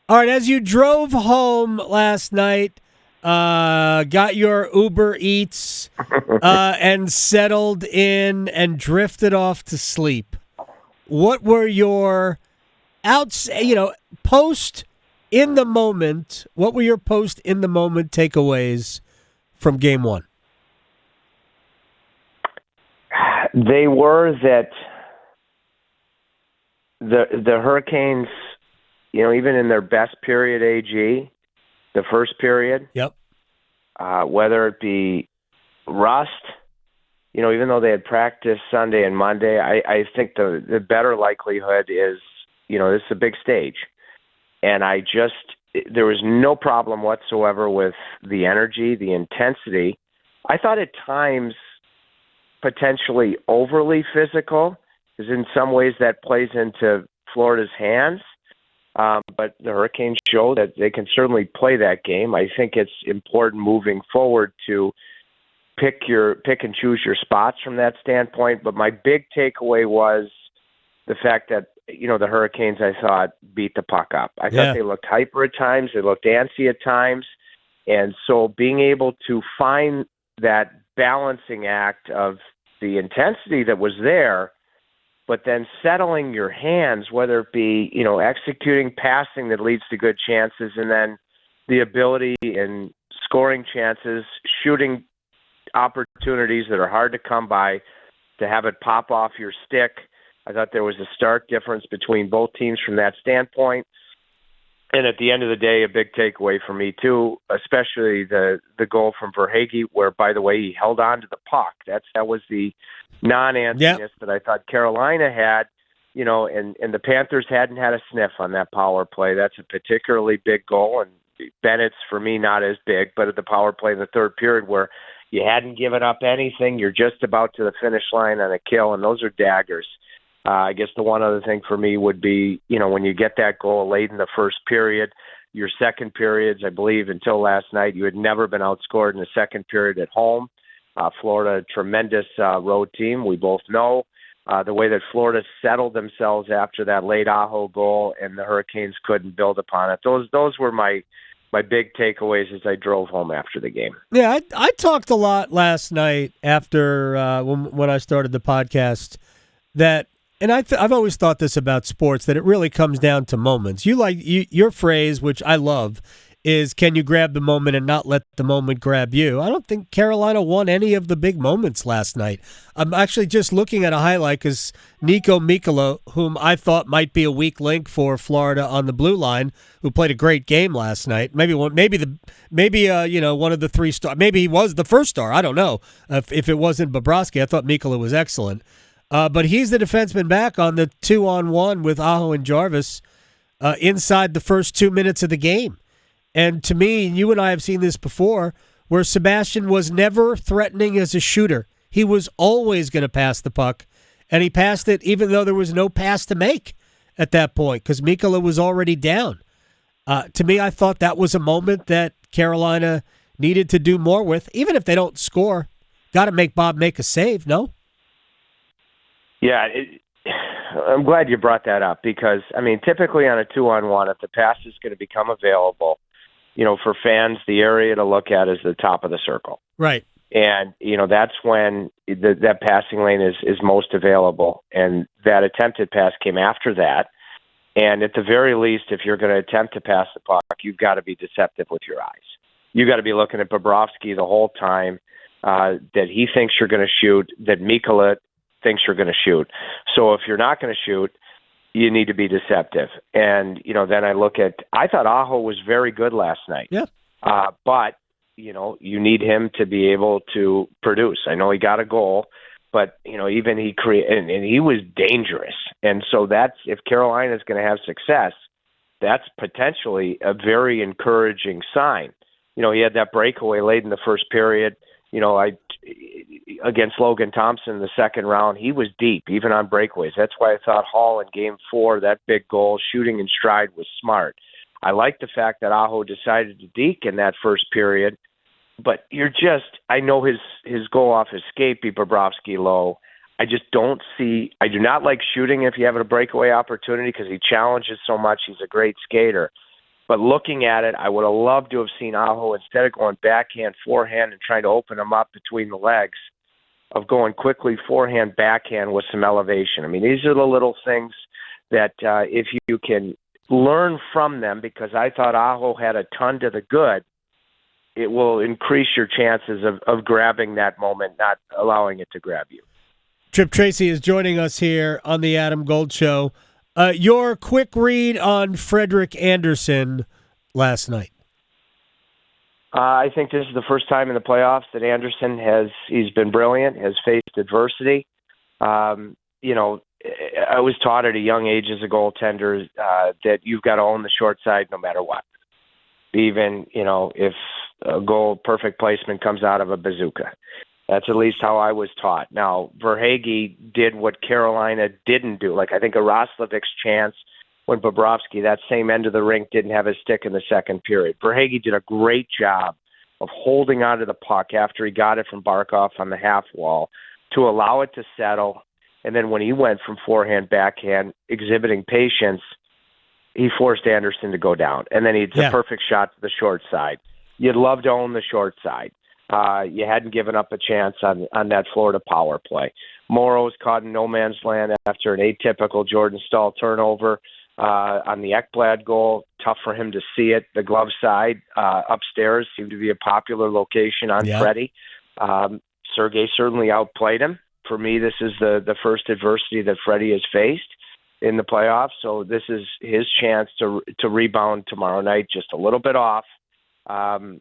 All right, as you drove home last night, got your Uber Eats, and settled in and drifted off to sleep, what were your post in the moment? What were your post in the moment takeaways from Game 1? They were that the Hurricanes, even in their best period, the first period, Yep. whether it be rust, even though they had practiced Sunday and Monday, I think the better likelihood is, this is a big stage. And there was no problem whatsoever with the energy, the intensity. I thought at times potentially overly physical, because in some ways that plays into Florida's hands. But the Hurricanes show that they can certainly play that game. I think it's important moving forward to pick and choose your spots from that standpoint. But my big takeaway was the fact that, the Hurricanes, I thought, beat the puck up. I thought they looked hyper at times. They looked antsy at times. And so being able to find that balancing act of the intensity that was there, but then settling your hands, whether it be, executing passing that leads to good chances, and then the ability in scoring chances, shooting opportunities that are hard to come by, to have it pop off your stick. I thought there was a stark difference between both teams from that standpoint. And at the end of the day, a big takeaway for me, too, especially the goal from Verhaeghe, where, by the way, he held on to the puck. That was the non-antsiness that I thought Carolina had, and the Panthers hadn't had a sniff on that power play. That's a particularly big goal, and Bennett's, for me, not as big, but at the power play in the third period where you hadn't given up anything, you're just about to the finish line on a kill, and those are daggers. I guess the one other thing for me would be, when you get that goal late in the first period, your second periods, I believe until last night, you had never been outscored in the second period at home. Florida, tremendous road team, we both know. The way that Florida settled themselves after that late Aho goal, and the Hurricanes couldn't build upon it. Those were my big takeaways as I drove home after the game. Yeah, I talked a lot last night after when I started the podcast that. And I've always thought this about sports, that it really comes down to moments. Your phrase, which I love, is can you grab the moment and not let the moment grab you? I don't think Carolina won any of the big moments last night. I'm actually just looking at a highlight because Nico Mikkola, whom I thought might be a weak link for Florida on the blue line, who played a great game last night. Maybe one of the 3 stars. Maybe he was the first star. I don't know if it wasn't Bobrovsky. I thought Mikkola was excellent. But he's the defenseman back on the 2-on-1 with Aho and Jarvis inside the first 2 minutes of the game. And to me, you and I have seen this before, where Sebastian was never threatening as a shooter. He was always going to pass the puck, and he passed it even though there was no pass to make at that point because Mikkola was already down. To me, I thought that was a moment that Carolina needed to do more with, even if they don't score. Got to make Bob make a save, no? Yeah, I'm glad you brought that up because, typically on a 2-on-1, if the pass is going to become available, for fans, the area to look at is the top of the circle. Right. And, that's when that passing lane is most available. And that attempted pass came after that. And at the very least, if you're going to attempt to pass the puck, you've got to be deceptive with your eyes. You've got to be looking at Bobrovsky the whole time that he thinks you're going to shoot, that Mikkola thinks you're going to shoot. So if you're not going to shoot, you need to be deceptive. And, then I thought Aho was very good last night. Yeah. But, you need him to be able to produce. I know he got a goal, but, even and he was dangerous. And so if Carolina is going to have success, that's potentially a very encouraging sign. He had that breakaway late in the first period. Against Logan Thompson in the second round, he was deep, even on breakaways. That's why I thought Hall in Game 4, that big goal, shooting in stride, was smart. I like the fact that Aho decided to deke in that first period, but I know his goal off his skate beat Bobrovsky low. I do not like shooting if you have a breakaway opportunity because he challenges so much. He's a great skater. But looking at it, I would have loved to have seen Aho, instead of going backhand, forehand, and trying to open him up between the legs, of going quickly forehand, backhand with some elevation. I mean, these are the little things that if you can learn from them, because I thought Aho had a ton to the good, it will increase your chances of grabbing that moment, not allowing it to grab you. Tripp Tracy is joining us here on the Adam Gold Show. Your quick read on Frederik Andersen last night. I think this is the first time in the playoffs that Andersen he's been brilliant, has faced adversity. I was taught at a young age as a goaltender that you've got to own the short side no matter what. Even, if a goal perfect placement comes out of a bazooka. That's at least how I was taught. Now, Verhaeghe did what Carolina didn't do. Like, I think a Roslovic's chance when Bobrovsky, that same end of the rink, didn't have his stick in the second period. Verhaeghe did a great job of holding onto the puck after he got it from Barkov on the half wall to allow it to settle. And then when he went from forehand, backhand, exhibiting patience, he forced Andersen to go down. And then it's a perfect shot to the short side. You'd love to own the short side. You hadn't given up a chance on that Florida power play. Morrow's caught in no man's land after an atypical Jordan Staal turnover on the Ekblad goal. Tough for him to see it. The glove side upstairs seemed to be a popular location on Freddie. Sergei certainly outplayed him. For me, this is the first adversity that Freddie has faced in the playoffs, so this is his chance to rebound tomorrow night, just a little bit off. That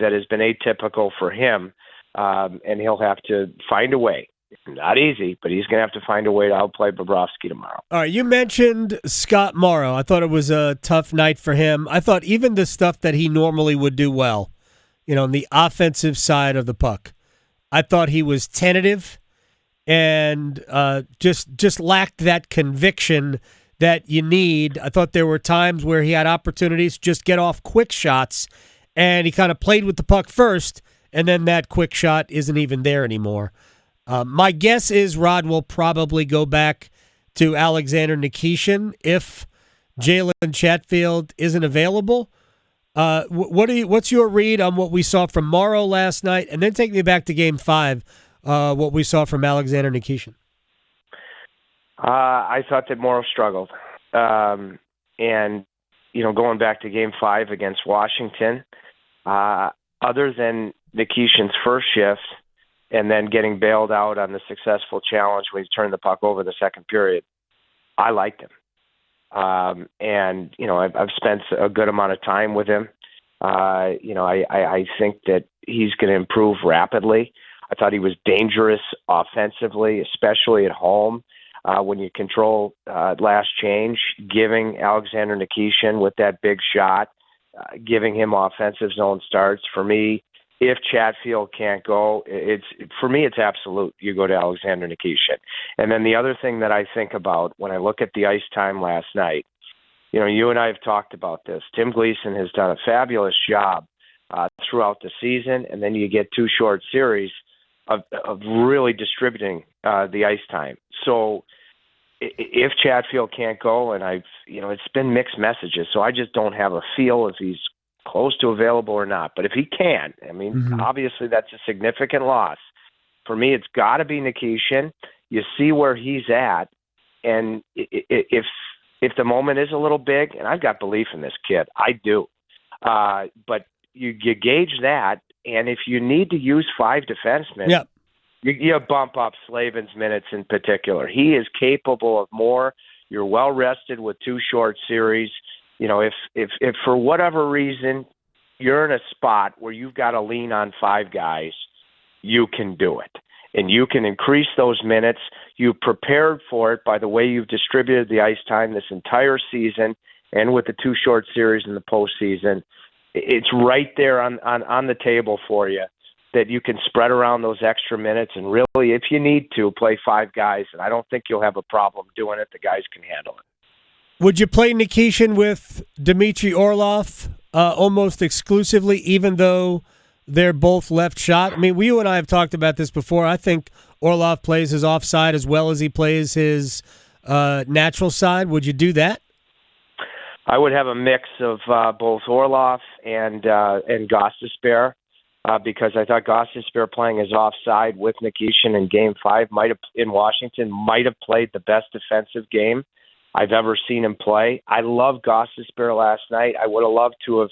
has been atypical for him, and he'll have to find a way. Not easy, but he's going to have to find a way to outplay Bobrovsky tomorrow. All right, you mentioned Scott Morrow. I thought it was a tough night for him. I thought even the stuff that he normally would do well, on the offensive side of the puck, I thought he was tentative and just lacked that conviction that you need. I thought there were times where he had opportunities to just get off quick shots, and he kind of played with the puck first, and then that quick shot isn't even there anymore. My guess is Rod will probably go back to Alexander Nikishin if Jalen Chatfield isn't available. What's your read on what we saw from Morrow last night, and then take me back to Game 5, what we saw from Alexander Nikishin? I thought that Morrow struggled. And, going back to Game 5 against Washington, other than Nikishin's first shift and then getting bailed out on the successful challenge when he turned the puck over the second period, I liked him. I've spent a good amount of time with him. I think that he's going to improve rapidly. I thought he was dangerous offensively, especially at home. When you control last change, giving Alexander Nikishin with that big shot, giving him offensive zone starts. For me, if Chatfield can't go, it's absolute. You go to Alexander Nikishin. And then the other thing that I think about when I look at the ice time last night, you and I have talked about this. Tim Gleason has done a fabulous job throughout the season, and then you get two short series of really distributing the ice time. So if Chatfield can't go, and it's been mixed messages, so I just don't have a feel if he's close to available or not. But if he can, obviously that's a significant loss. For me, it's got to be Nikishin. You see where he's at, and if the moment is a little big, and I've got belief in this kid, I do. But you gauge that, and if you need to use 5 defensemen, you bump up Slavin's minutes in particular. He is capable of more. You're well rested with 2 short series. If for whatever reason you're in a spot where you've got to lean on 5 guys, you can do it. And you can increase those minutes. You prepared for it by the way you've distributed the ice time this entire season and with the 2 short series in the postseason. It's right there on the table for you that you can spread around those extra minutes and really, if you need to, play 5 guys. And I don't think you'll have a problem doing it. The guys can handle it. Would you play Nikishin with Dmitry Orlov almost exclusively, even though they're both left shot? I mean, you and I have talked about this before. I think Orlov plays his offside as well as he plays his natural side. Would you do that? I would have a mix of both Orlov and Gostisbehere. Because I thought Gostisbehere playing his offside with Nikishin in Game 5 in Washington might have played the best defensive game I've ever seen him play. I love Gostisbehere last night. I would have loved to have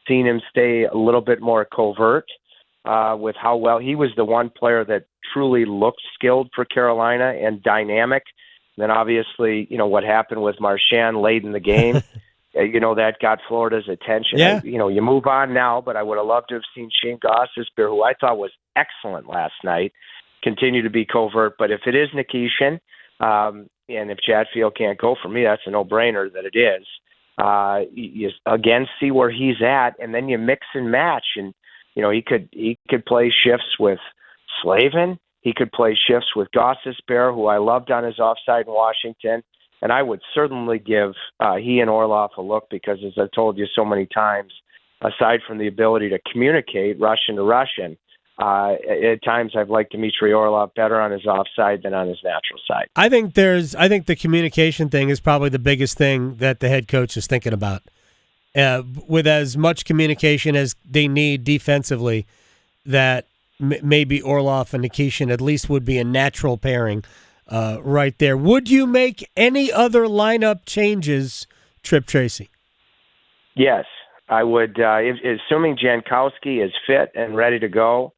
seen him stay a little bit more covert with how well he was the one player that truly looked skilled for Carolina and dynamic. Then obviously, what happened with Marchand late in the game. That got Florida's attention. Yeah. You move on now, but I would have loved to have seen Shane Gostisbehere, who I thought was excellent last night, continue to be covert. But if it is Nikishin, and if Chatfield can't go, for me, that's a no-brainer that it is. You again see where he's at, and then you mix and match. And he could play shifts with Slavin. He could play shifts with Gostisbehere, who I loved on his offside in Washington. And I would certainly give he and Orlov a look because, as I've told you so many times, aside from the ability to communicate Russian to Russian, at times I've liked Dmitry Orlov better on his offside than on his natural side. I think the communication thing is probably the biggest thing that the head coach is thinking about. With as much communication as they need defensively, that maybe Orlov and Nikishin at least would be a natural pairing. Right there. Would you make any other lineup changes, Tripp Tracy? Yes, I would. Assuming Jankowski is fit and ready to go,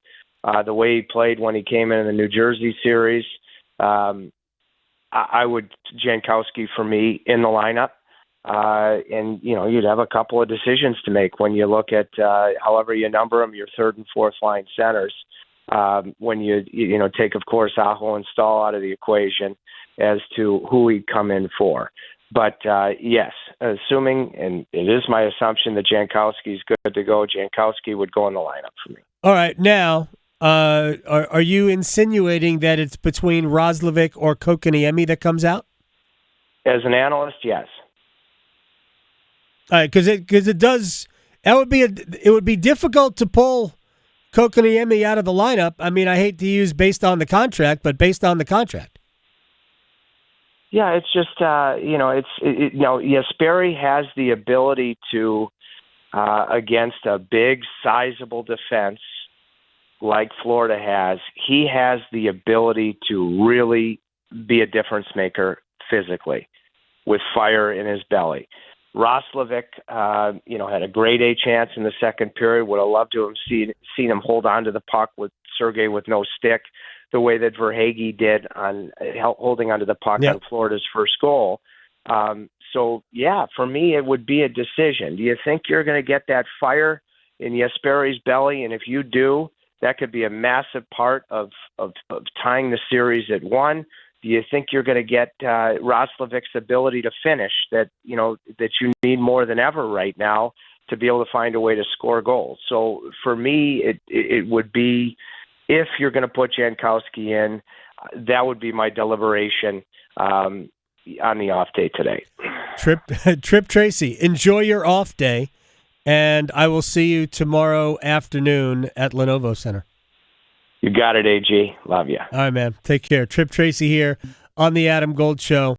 the way he played when he came in the New Jersey series, I would Jankowski for me in the lineup. And you'd have a couple of decisions to make when you look at however you number them, your third and fourth line centers. When you take, of course, Aho and Stahl out of the equation as to who he'd come in for. But, yes, assuming, and it is my assumption that Jankowski's good to go, Jankowski would go in the lineup for me. All right. Now, are you insinuating that it's between Roslovic or Kokoniemi that comes out? As an analyst, yes. All right, because it does. It would be difficult to pull Kokoniemi out of the lineup. I mean, I hate to use based on the contract, but based on the contract. Yeah, it's just Jesperi has the ability to against a big, sizable defense like Florida has. He has the ability to really be a difference maker physically with fire in his belly. Roslovic, had a grade A chance in the second period. Would have loved to have seen him hold on to the puck with Sergei with no stick, the way that Verhaeghe did on holding onto the puck on Florida's first goal. So, for me, it would be a decision. Do you think you're going to get that fire in Jesperi's belly? And if you do, that could be a massive part of tying the series at 1. Do you think you're going to get Roslovic's ability to finish that you need more than ever right now to be able to find a way to score goals? So for me, it would be, if you're going to put Jankowski in, that would be my deliberation on the off day today. Tripp Tracy, enjoy your off day, and I will see you tomorrow afternoon at Lenovo Center. You got it, AG. Love you. All right, man. Take care. Tripp Tracy here on the Adam Gold Show.